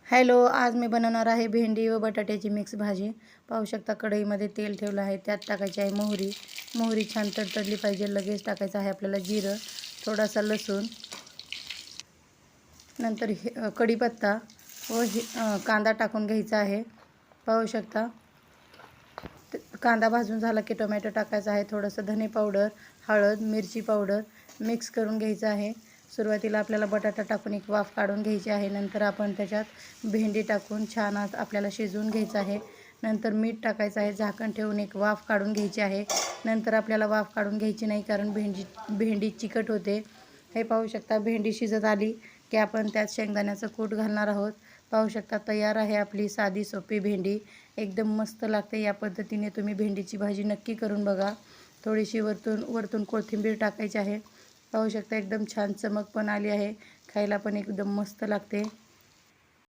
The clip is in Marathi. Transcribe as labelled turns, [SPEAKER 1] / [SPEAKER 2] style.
[SPEAKER 1] हॅलो, आज मी बनवणार आहे भेंडी व बटाट्याची मिक्स भाजी। पाहू शकता कढईमध्ये तेल ठेवलं आहे, त्यात टाकायची आहे मोहरी। मोहरी छान तडतडली पाहिजे। लगेच टाकायचं आहे आपल्याला जिरं, थोडासा लसूण, नंतर कढीपत्ता व कांदा टाकून घ्यायचा आहे। पाहू शकता कांदा भाजून झाला की टोमॅटो टाकायचा आहे, थोडंसं धने पावडर, हळद, मिरची पावडर मिक्स करून घ्यायचं आहे। सुरुवातीला आपल्याला बटाटा टाकून एक वाफ काढून घ्यायची आहे। नंतर आपण त्याच्यात भेंडी टाकून छान आपल्याला शिजवून घ्यायचं आहे। नंतर मीठ टाकायचं आहे, झाकण ठेवून एक वाफ काढून घ्यायची आहे। नंतर आपल्याला वाफ काढून घ्यायची नाही, कारण भेंडी चिकट होते। हे पाहू शकता भेंडी शिजत आली की आपण त्यात शेंगदाण्याचं कूट घालणार आहोत। पाहू शकता तयार आहे आपली साधी सोपी भेंडी, एकदम मस्त लागते। या पद्धतीने तुम्ही भेंडीची भाजी नक्की करून बघा। थोडीशी वरतून कोथिंबीर टाकायची आहे। पाहू शकता एकदम छान चमक पण आली आहे, खायला पण एकदम मस्त लागते।